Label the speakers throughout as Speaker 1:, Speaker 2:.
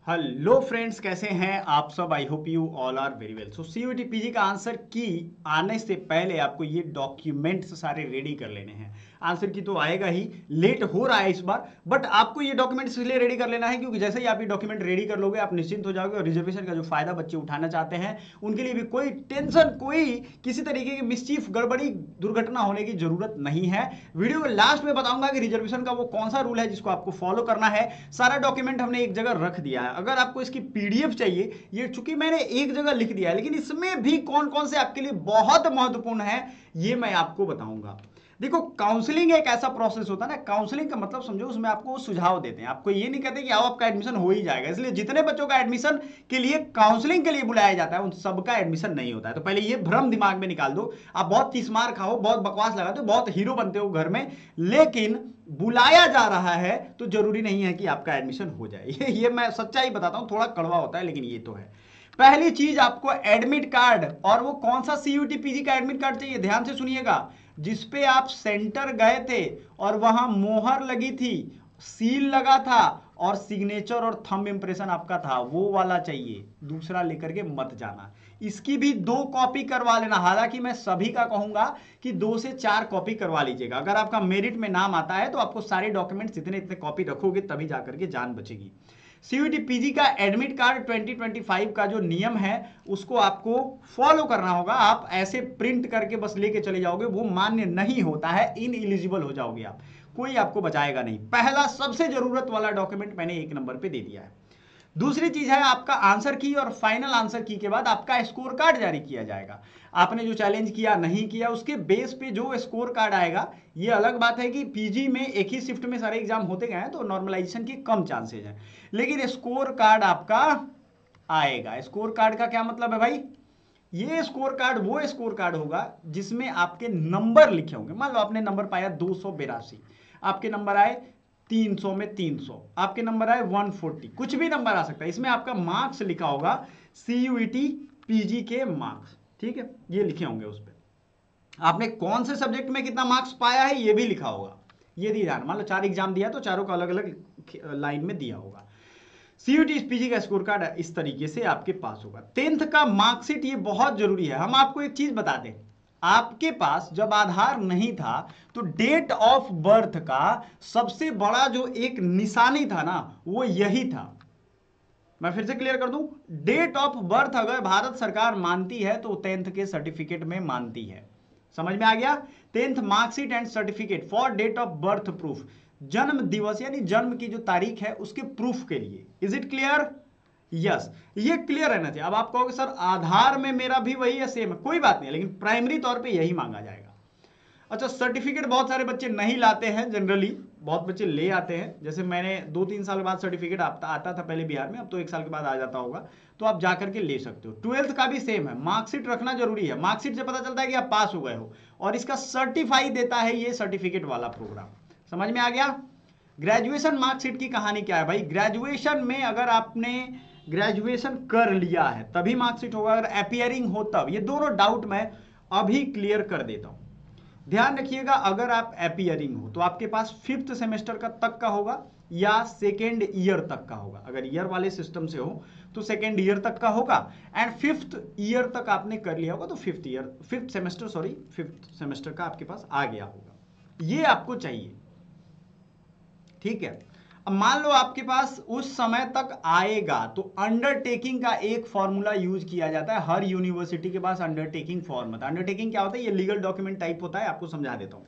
Speaker 1: Hello friends, कैसे हैं आप सब। I hope you all are very well. So CUET PG का आंसर की आने से पहले आपको ये डॉक्यूमेंट्स सारे रेडी कर लेने हैं। आंसर की तो आएगा ही, लेट हो रहा है इस बार, बट आपको ये डॉक्यूमेंट्स इसलिए रेडी कर लेना है क्योंकि जैसे ही आप ये डॉक्यूमेंट रेडी कर लोगे आप निश्चिंत हो जाओगे और रिजर्वेशन का जो फायदा बच्चे उठाना चाहते हैं उनके लिए भी कोई टेंशन, कोई किसी तरीके की मिसचीफ, गड़बड़ी, दुर्घटना होने की जरूरत नहीं है। वीडियो के लास्ट में बताऊंगा कि रिजर्वेशन का वो कौन सा रूल है जिसको आपको फॉलो करना है। सारा डॉक्यूमेंट हमने एक जगह रख दिया है। अगर आपको इसकी पीडीएफ चाहिए, ये चूंकि मैंने एक जगह लिख दिया है, लेकिन इसमें भी कौन कौन से आपके लिए बहुत महत्वपूर्ण है ये मैं आपको बताऊंगा। देखो, काउंसलिंग एक ऐसा प्रोसेस होता है ना, काउंसलिंग का मतलब समझो, उसमें आपको सुझाव देते हैं। आपको ये नहीं कहते कि आओ आपका एडमिशन हो ही जाएगा। इसलिए जितने बच्चों का एडमिशन के लिए काउंसलिंग के लिए बुलाया जाता है उन सबका एडमिशन नहीं होता है। तो पहले ये भ्रम दिमाग में निकाल दो। आप बहुत तीसमार खाओ, बहुत बकवास लगाते हो, बहुत हीरो बनते हो घर में, लेकिन बुलाया जा रहा है तो जरूरी नहीं है कि आपका एडमिशन हो जाए। ये मैं सच्चाई बताता हूं, थोड़ा कड़वा होता है लेकिन ये तो है। पहली चीज, आपको एडमिट कार्ड, और वो कौन सा सीयूटी पीजी का एडमिट कार्ड चाहिए, ध्यान से सुनिएगा। जिसपे आप सेंटर गए थे और वहां मोहर लगी थी, सील लगा था और सिग्नेचर और थंब इंप्रेशन आपका था, वो वाला चाहिए। दूसरा लेकर के मत जाना। इसकी भी 2 कॉपी करवा लेना। हालांकि मैं सभी का कहूंगा कि 2 से 4 कॉपी करवा लीजिएगा। अगर आपका मेरिट में नाम आता है तो आपको सारे डॉक्यूमेंट्स इतने इतने कॉपी रखोगे तभी जाकर के जान बचेगी। सीयूटी पीजी का एडमिट कार्ड 2025 का जो नियम है उसको आपको फॉलो करना होगा। आप ऐसे प्रिंट करके बस लेके चले जाओगे, वो मान्य नहीं होता है, इन एलिजिबल हो जाओगे आप, कोई आपको बचाएगा नहीं। पहला सबसे जरूरत वाला डॉक्यूमेंट मैंने 1 नंबर पे दे दिया है। दूसरी चीज है आपका आंसर की, और फाइनल आंसर की के बाद आपका स्कोर कार्ड जारी किया जाएगा। आपने जो चैलेंज किया, नहीं किया, उसके बेस पे जो स्कोर कार्ड आएगा। ये अलग बात है कि पीजी में एक ही शिफ्ट में सारे एग्जाम होते गए हैं तो नॉर्मलाइजेशन की कम चांसेज हैं, लेकिन स्कोर कार्ड आपका आएगा। स्कोर कार्ड का क्या मतलब है भाई? ये स्कोर कार्ड वो स्कोर कार्ड होगा जिसमें आपके नंबर लिखे होंगे। मान लो आपने नंबर पाया 282, आपके नंबर आए 300 में 300, आपके नंबर आए 140, कुछ भी नंबर आ सकता है। इसमें आपका मार्क्स लिखा होगा, सीयूईटी पीजी के मार्क्स, ठीक है, ये लिखे होंगे उस पर। आपने कौन से सब्जेक्ट में कितना मार्क्स पाया है ये भी लिखा होगा। ये दी मान लो 4 एग्जाम दिया तो चारों का अलग अलग लाइन में दिया होगा। सीयूटी पीजी का स्कोर कार्ड इस तरीके से आपके पास होगा। 10th का मार्कशीट, ये बहुत जरूरी है। हम आपको एक चीज बता दें, आपके पास जब आधार नहीं था तो डेट ऑफ बर्थ का सबसे बड़ा जो एक निशानी था ना, वो यही था। मैं फिर से क्लियर कर दूं, डेट ऑफ बर्थ अगर भारत सरकार मानती है तो 10th के सर्टिफिकेट में मानती है। समझ में आ गया? 10th marksheet and certificate for date of birth proof, जन्म दिवस यानी जन्म की जो तारीख है उसके प्रूफ के लिए। Is it clear? यस, ये क्लियर रहना चाहिए। अब आप कहोगे सर आधार में मेरा भी वही है, सेम है, कोई बात नहीं, लेकिन प्राइमरी तौर पे यही मांगा जाएगा। अच्छा, सर्टिफिकेट बहुत सारे बच्चे नहीं लाते हैं, जनरली बहुत बच्चे ले आते हैं। जैसे मैंने 2-3 साल बाद सर्टिफिकेट आता था पहले बिहार में, अब तो 1 साल के बाद आ जाता होगा, तो आप जाकर के ले सकते हो। 12th का भी सेम है, मार्कशीट रखना जरूरी है। मार्कशीट से पता चलता है कि आप पास हो गए हो, और इसका सर्टिफाई देता है ये सर्टिफिकेट वाला प्रोग्राम। समझ में आ गया? ग्रेजुएशन मार्कशीट की कहानी क्या है भाई? ग्रेजुएशन में अगर आपने ग्रेजुएशन कर लिया है तभी मार्कशीट होगा, अगर अपियरिंग हो तब। ये दोनों डाउट मैं अभी क्लियर कर देता हूं। ध्यान रखिएगा, अगर आप अपियरिंग हो तो आपके पास 5th सेमेस्टर का तक का होगा या 2nd ईयर तक का होगा। अगर ईयर वाले सिस्टम से हो तो 2nd ईयर तक का होगा, एंड 5th ईयर तक आपने कर लिया होगा तो 5th सेमेस्टर का आपके पास आ गया होगा। ये आपको चाहिए, ठीक है। अब मान लो आपके पास उस समय तक आएगा तो अंडरटेकिंग का एक फॉर्मूला यूज किया जाता है। हर यूनिवर्सिटी के पास अंडरटेकिंग फॉर्म होता है। अंडरटेकिंग क्या होता है? ये लीगल डॉक्यूमेंट टाइप होता है, आपको समझा देता हूं।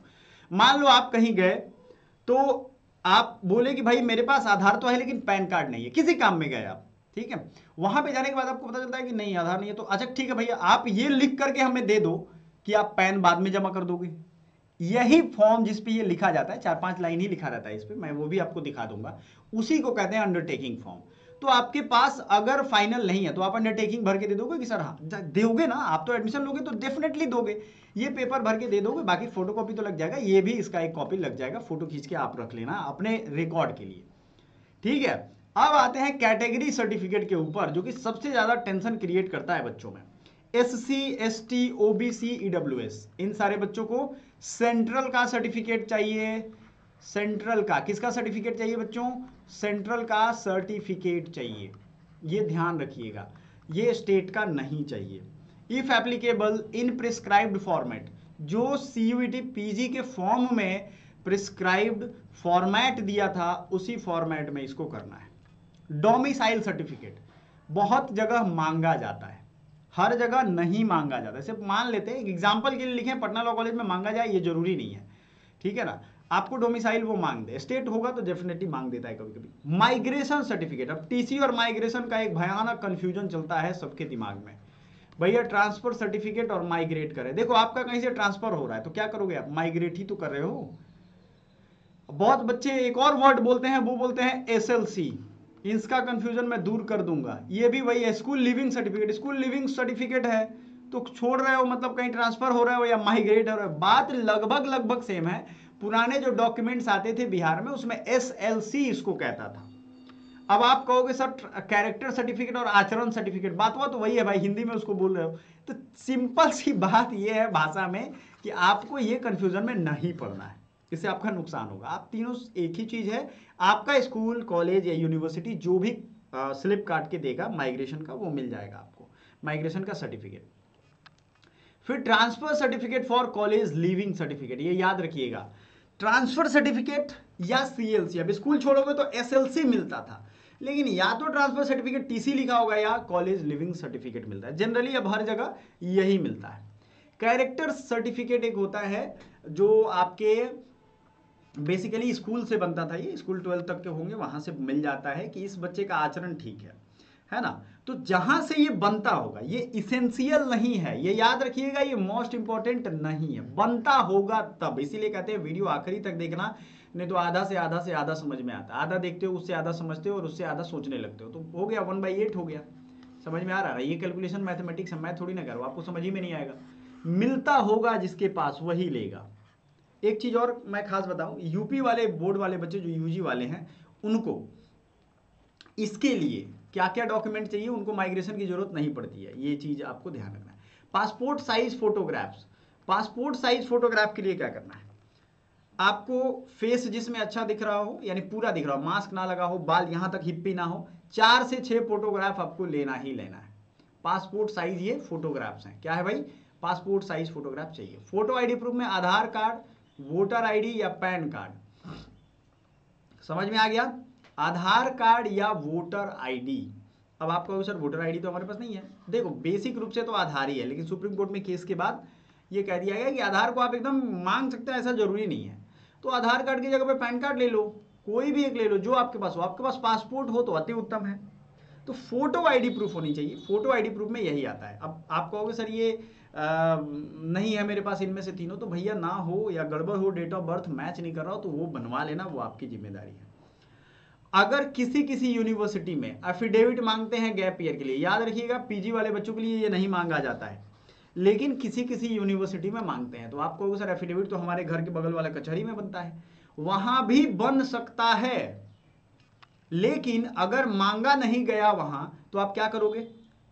Speaker 1: मान लो आप कहीं गए तो आप बोले कि भाई मेरे पास आधार तो है लेकिन पैन कार्ड नहीं है, किसी काम में गए आप, ठीक है। वहां पे जाने के बाद आपको पता चलता है कि नहीं आधार नहीं है, तो अच्छा ठीक है भैया, आप ये लिख करके हमें दे दो कि आप पैन बाद में जमा कर दोगे। यही फॉर्म जिस पे ये लिखा जाता है, 4-5 लाइन ही लिखा रहता है इस पे, मैं वो भी आपको दिखा दूंगा, उसी को कहते हैं अंडरटेकिंग फॉर्म। तो आपके पास अगर फाइनल नहीं है तो आप अंडरटेकिंग भर के दे दोगे कि सर हाँ, दोगे ना, आप तो एडमिशन लोगे तो डेफिनेटली दोगे। ये पेपर भर के दे दोगे, बाकी फोटो कॉपी तो लग जाएगा, ये भी इसका एक कॉपी लग जाएगा, फोटो खींच के आप रख लेना अपने रिकॉर्ड के लिए, ठीक है। अब आते हैं कैटेगरी सर्टिफिकेट के ऊपर, जो कि सबसे ज्यादा टेंशन क्रिएट करता है बच्चों में। SC ST OBC EWS, इन सारे बच्चों को सेंट्रल का सर्टिफिकेट चाहिए। सेंट्रल का किसका सर्टिफिकेट चाहिए बच्चों? सेंट्रल का सर्टिफिकेट चाहिए। ये ध्यान रखिएगा, ये स्टेट का नहीं चाहिए। If applicable in prescribed format, जो सीयूईटी पीजी के फॉर्म में प्रिस्क्राइब्ड फॉर्मेट दिया था उसी फॉर्मेट में इसको करना है। डोमिसाइल सर्टिफिकेट बहुत जगह मांगा जाता है, हर जगह नहीं मांगा जाता। सिर्फ मान लेते हैं, एग्जाम्पल के लिए लिखें पटना लॉ कॉलेज में मांगा जाए, ये जरूरी नहीं है, ठीक है ना। आपको डोमिसाइल वो मांग दे, स्टेट होगा तो डेफिनेटली मांग देता है कभी कभी। माइग्रेशन सर्टिफिकेट, अब टीसी और माइग्रेशन का एक भयानक कंफ्यूजन चलता है सबके दिमाग में, भैया ट्रांसफर सर्टिफिकेट और माइग्रेट करें। देखो आपका कहीं से ट्रांसफर हो रहा है तो क्या करोगे आप, माइग्रेट ही तो कर रहे हो। बहुत बच्चे एक और वर्ड बोलते हैं, वो बोलते हैं एसएलसी, इसका कंफ्यूजन मैं दूर कर दूंगा। ये भी वही है, school leaving certificate, school leaving certificate है तो छोड़ रहे हो मतलब कहीं ट्रांसफर हो रहा है या माइग्रेट हो रहा है, बात लगभग सेम है। पुराने जो डॉक्यूमेंट्स आते थे बिहार में उसमें एसएलसी इसको कहता था। अब आप कहोगे सर कैरेक्टर सर्टिफिकेट और आचरण सर्टिफिकेट, बात हुआ तो वही है भाई, हिंदी में उसको बोल रहे हो। तो सिंपल सी बात यह है भाषा में कि आपको ये कंफ्यूजन में नहीं पड़ना है, इससे आपका नुकसान होगा। आप तीनों एक ही चीज है, आपका स्कूल कॉलेज या यूनिवर्सिटी जो भी स्लिप काट के देगा माइग्रेशन का वो मिल जाएगा आपको, माइग्रेशन का सर्टिफिकेट। फिर transfer certificate for college leaving certificate, ये याद रखिएगा, ट्रांसफर सर्टिफिकेट या सीएलसी। अब स्कूल छोड़ोगे तो एसएलसी मिलता था, लेकिन या तो ट्रांसफर सर्टिफिकेट टीसी लिखा होगा या कॉलेज लिविंग सर्टिफिकेट मिलता है, जनरली अब हर जगह यही मिलता है। कैरेक्टर सर्टिफिकेट एक होता है जो आपके बेसिकली स्कूल से बनता था, ये स्कूल 12 तक के होंगे वहां से मिल जाता है कि इस बच्चे का आचरण ठीक है ना। तो जहां से ये बनता होगा, ये इसेंशियल नहीं है, ये याद रखिएगा, ये मोस्ट इंपॉर्टेंट नहीं है, बनता होगा तब। इसीलिए कहते हैं वीडियो आखिरी तक देखना, नहीं तो आधा से आधा समझ में आता है। आधा देखते हो उससे आधा समझते हो और उससे आधा सोचने लगते हो, तो हो गया 1/8 हो गया। समझ में आ रहा है, ये कैलकुलेशन मैथमेटिक्स है, मैं थोड़ी ना करूँ, आपको समझ ही में नहीं आएगा। मिलता होगा जिसके पास वही लेगा। एक चीज और मैं खास बताऊं, यूपी वाले बोर्ड वाले बच्चे जो यूजी वाले हैं उनको इसके लिए क्या क्या डॉक्यूमेंट चाहिए, उनको माइग्रेशन की जरूरत नहीं पड़ती है, ये चीज आपको ध्यान रखना है। Passport size photographs, passport size photograph के लिए क्या करना है, आपको फेस जिसमें अच्छा दिख रहा हो, यानी पूरा दिख रहा हो, मास्क ना लगा हो, बाल यहां तक हिप्पी ना हो, 4 से 6 फोटोग्राफ आपको लेना ही लेना है। पासपोर्ट साइज ये फोटोग्राफ्स हैं, क्या है भाई, पासपोर्ट साइज फोटोग्राफ चाहिए। फोटो आईडी प्रूफ में आधार कार्ड, वोटर आईडी या पैन कार्ड, समझ में आ गया, आधार कार्ड या वोटर आईडी। अब आप कहोगे सर वोटर आईडी तो हमारे पास नहीं है, देखो बेसिक रूप से तो आधार ही है, लेकिन सुप्रीम कोर्ट में केस के बाद ये कह दिया गया कि आधार को आप एकदम मांग सकते हैं, ऐसा जरूरी नहीं है। तो आधार कार्ड की जगह पे पैन कार्ड ले लो, कोई भी एक ले लो जो आपके पास हो। आपके पास पासपोर्ट हो तो अति उत्तम है। तो फोटो आईडी प्रूफ होनी चाहिए, फोटो आईडी प्रूफ में यही आता है। अब आप कहोगे सर ये नहीं है मेरे पास इनमें से तीनों, तो भैया ना हो या गड़बड़ हो, डेट ऑफ बर्थ मैच नहीं कर रहा हो, तो वो बनवा लेना, वो आपकी जिम्मेदारी है। अगर किसी यूनिवर्सिटी में एफिडेविट मांगते हैं गैप ईयर के लिए, याद रखिएगा पीजी वाले बच्चों के लिए ये नहीं मांगा जाता है, लेकिन किसी यूनिवर्सिटी में मांगते हैं। तो आप कहोगे सर एफिडेविट तो हमारे घर के बगल वाला कचहरी में बनता है, वहां भी बन सकता है, लेकिन अगर मांगा नहीं गया वहां तो आप क्या करोगे,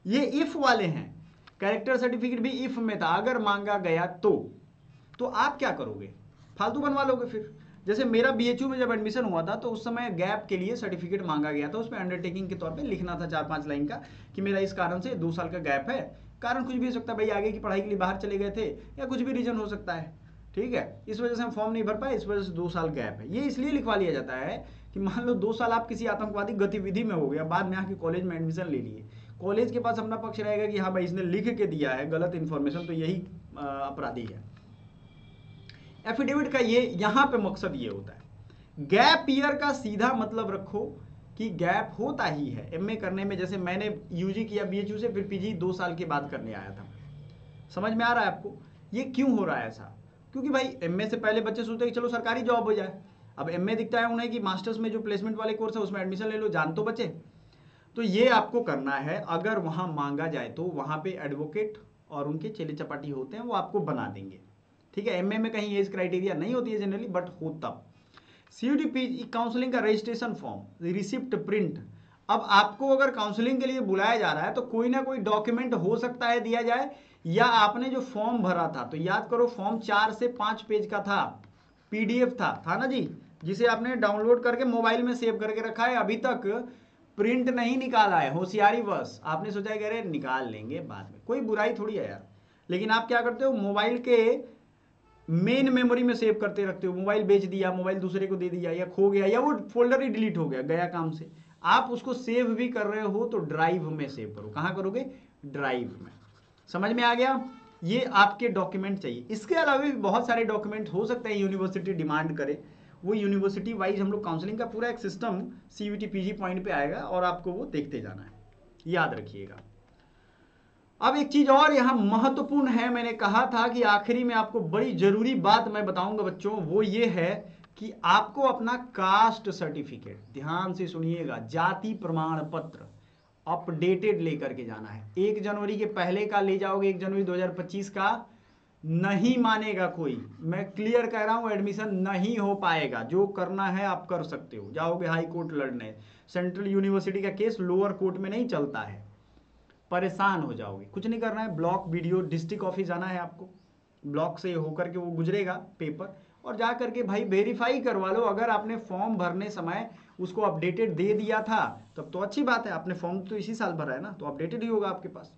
Speaker 1: ये इफ वाले हैं, कैरेक्टर सर्टिफिकेट भी इफ में था, अगर मांगा गया तो आप क्या करोगे, फालतू बनवा लोगे। फिर जैसे मेरा बीएचयू में जब एडमिशन हुआ था तो उस समय गैप के लिए सर्टिफिकेट मांगा गया था, उसमें अंडरटेकिंग के तौर पे लिखना था 4-5 लाइन का कि मेरा इस कारण से 2 साल का गैप है। कारण कुछ भी हो सकता है भाई, आगे की पढ़ाई के लिए बाहर चले गए थे या कुछ भी रीजन हो सकता है, ठीक है, इस वजह से हम फॉर्म नहीं भर पाए, इस वजह से 2 साल गैप है। ये इसलिए लिखवा लिया जाता है कि मान लो 2 साल आप किसी आतंकवादी गतिविधि में हो गया, बाद में आके कॉलेज में एडमिशन ले लिए, कॉलेज के पास अपना पक्ष रहेगा कि हाँ भाई इसने लिख के दिया है गलत इन्फॉर्मेशन, तो यही अपराधी है। एफिडेविट का ये यहाँ पे मकसद ये होता है। गैप ईयर का सीधा मतलब रखो कि गैप होता ही है एमए करने में। जैसे मैंने यूजी किया बीएचयू से, फिर पीजी 2 साल के बाद करने आया था। समझ में आ रहा है आपको ये क्यों हो रहा है ऐसा, क्योंकि भाई एमए से पहले बच्चे सोचते हैं कि चलो सरकारी जॉब हो जाए, अब एमए दिखता है उन्हें कि मास्टर्स में जो प्लेसमेंट वाले कोर्स है उसमें एडमिशन ले लो, जान तो बचे। तो ये आपको करना है, अगर वहां मांगा जाए तो वहां पे एडवोकेट और उनके चेले चपाटी होते हैं, वो आपको बना देंगे, ठीक है। एमए में कहीं एज क्राइटेरिया नहीं होती है जनरली, बट हो तब। सीयूटीपी काउंसलिंग का रजिस्ट्रेशन फॉर्म, रिसिप्ट प्रिंट। अब आपको अगर काउंसलिंग के लिए बुलाया जा रहा है तो कोई ना कोई डॉक्यूमेंट हो सकता है दिया जाए, या आपने जो फॉर्म भरा था, तो याद करो फॉर्म 4 से 5 पेज का था, पीडीएफ था ना जी, जिसे आपने डाउनलोड करके मोबाइल में सेव करके रखा है। अभी तक प्रिंट नहीं निकाला है, होशियारी बस आपने सोचा है कि अरे निकाल लेंगे बाद में, कोई बुराई थोड़ी है यार। लेकिन आप क्या करते हो, मोबाइल के मेन मेमोरी में सेव करते रखते हो। मोबाइल बेच दिया, मोबाइल दूसरे को दे दिया, या खो गया, या वो फोल्डर ही डिलीट हो गया, गया काम से, आप उसको सेव भी कर रहे हो तो ड्राइव में सेव करो। कहाँ करोगे, ड्राइव में। समझ में आ गया, ये आपके डॉक्यूमेंट चाहिए। इसके अलावा भी बहुत सारे डॉक्यूमेंट हो सकते हैं यूनिवर्सिटी डिमांड करे, वो यूनिवर्सिटी वाइज हम लोग काउंसलिंग का पूरा एक सिस्टम सीयूईटी पीजी पॉइंट पे आएगा और आपको वो देखते जाना है, याद रखिएगा। अब एक चीज और यहां महत्वपूर्ण है, मैंने कहा था कि आखिरी में आपको बड़ी जरूरी बात मैं बताऊंगा बच्चों, वो ये है कि आपको अपना कास्ट सर्टिफिकेट, ध्यान से सुनिएगा, जाति प्रमाण पत्र अपडेटेड लेकर के जाना है। 1 जनवरी के पहले का ले जाओगे, 1 जनवरी 2025 का नहीं मानेगा कोई, मैं क्लियर कह रहा हूं, एडमिशन नहीं हो पाएगा। जो करना है आप कर सकते हो, जाओगे हाई कोर्ट लड़ने, सेंट्रल यूनिवर्सिटी का केस लोअर कोर्ट में नहीं चलता है, परेशान हो जाओगे। कुछ नहीं करना है, ब्लॉक वीडियो डिस्ट्रिक्ट ऑफिस जाना है आपको, ब्लॉक से होकर के वो गुजरेगा पेपर, और जा करके भाई वेरीफाई करवा लो। अगर आपने फॉर्म भरने समय उसको अपडेटेड दे दिया था तब तो अच्छी बात है, आपने फॉर्म तो इसी साल भरा है ना, तो अपडेटेड ही होगा आपके पास।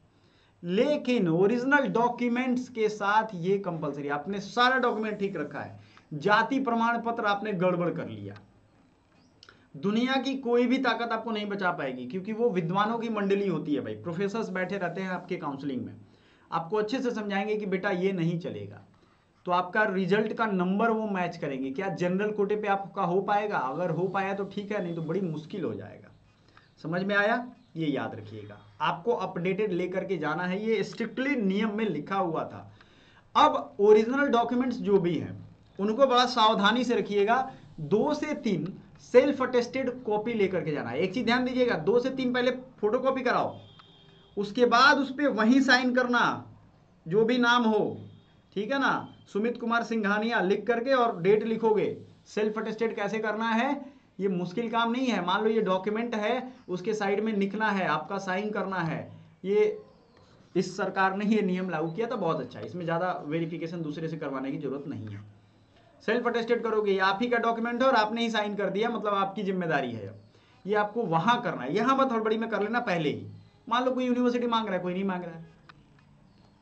Speaker 1: लेकिन ओरिजिनल डॉक्यूमेंट्स के साथ ये कंपलसरी, आपने सारा डॉक्यूमेंट ठीक रखा है, जाति प्रमाण पत्र आपने गड़बड़ कर लिया, दुनिया की कोई भी ताकत आपको नहीं बचा पाएगी, क्योंकि वो विद्वानों की मंडली होती है भाई, प्रोफेसर्स बैठे रहते हैं आपके काउंसलिंग में, आपको अच्छे से समझाएंगे कि बेटा ये नहीं चलेगा। तो आपका रिजल्ट का नंबर वो मैच करेंगे, क्या जनरल कोटे पे आपका हो पाएगा, अगर हो पाया तो ठीक है, नहीं तो बड़ी मुश्किल हो जाएगा। समझ में आया, ये याद रखिएगा, आपको अपडेटेड लेकर के जाना है, ये स्ट्रिक्टली नियम में लिखा हुआ था। अब ओरिजिनल डॉक्यूमेंट्स जो भी हैं उनको बड़ा सावधानी से रखिएगा, 2 से 3 सेल्फ अटेस्टेड कॉपी लेकर के जाना है। एक चीज ध्यान दीजिएगा, 2 से 3 पहले फोटोकॉपी कराओ, उसके बाद उस पर वहीं साइन करना, जो भी नाम हो, ठीक है ना, सुमित कुमार सिंघानिया लिख करके और डेट लिखोगे। सेल्फ अटेस्टेड कैसे करना है, ये मुश्किल काम नहीं है। मान लो ये डॉक्यूमेंट है, उसके साइड में लिखना है, आपका साइन करना है। ये इस सरकार ने ये नियम लागू किया था, बहुत अच्छा है, इसमें ज़्यादा वेरिफिकेशन दूसरे से करवाने की जरूरत नहीं है। सेल्फ अटेस्टेड करोगे, ये आप ही का डॉक्यूमेंट है और आपने ही साइन कर दिया, मतलब आपकी जिम्मेदारी है। ये आपको वहां करना है, यहां मत हड़बड़ी में कर लेना पहले ही। मान लो कोई यूनिवर्सिटी मांग रहा है, कोई नहीं मांग रहा है,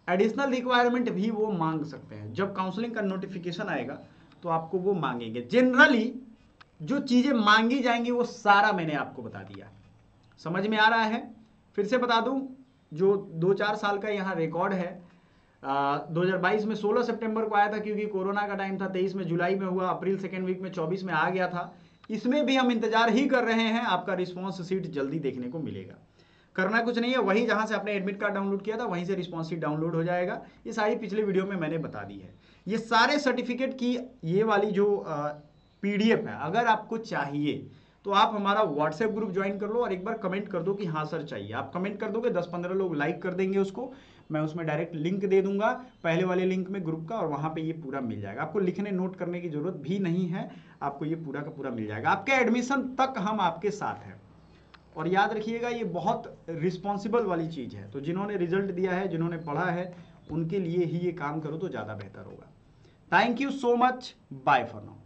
Speaker 1: एडिशनल रिक्वायरमेंट भी वो मांग सकते हैं। जब काउंसलिंग का नोटिफिकेशन आएगा तो आपको वो मांगेंगे। जनरली जो चीजें मांगी जाएंगी वो सारा मैंने आपको बता दिया, समझ में आ रहा है। फिर से बता दूं, जो 2-4 साल का यहाँ रिकॉर्ड है, 2022 में 16 सितंबर को आया था, क्योंकि कोरोना का टाइम था, 23 में जुलाई में हुआ, अप्रैल सेकेंड वीक में 24 में आ गया था। इसमें भी हम इंतजार ही कर रहे हैं, आपका रिस्पॉन्स शीट जल्दी देखने को मिलेगा। करना कुछ नहीं है, वही जहां से आपने एडमिट कार्ड डाउनलोड किया था वहीं से रिस्पॉन्स शीट डाउनलोड हो जाएगा। ये सारी पिछले वीडियो में मैंने बता दी है। ये सारे सर्टिफिकेट की ये वाली जो PDF है, अगर आपको चाहिए तो आप हमारा व्हाट्सएप ग्रुप ज्वाइन कर लो और एक बार कमेंट कर दो कि हाँ सर चाहिए। आप कमेंट कर दोगे, 10-15 लोग लाइक कर देंगे उसको, मैं उसमें डायरेक्ट लिंक दे दूंगा पहले वाले लिंक में ग्रुप का, और वहां पे ये पूरा मिल जाएगा। आपको लिखने नोट करने की जरूरत भी नहीं है, आपको ये पूरा का पूरा मिल जाएगा। आपके एडमिशन तक हम आपके साथ हैं। और याद रखिएगा, ये बहुत रिस्पॉन्सिबल वाली चीज है, तो जिन्होंने रिजल्ट दिया है, जिन्होंने पढ़ा है, उनके लिए ही ये काम करो तो ज्यादा बेहतर होगा। Thank you so much, bye for now.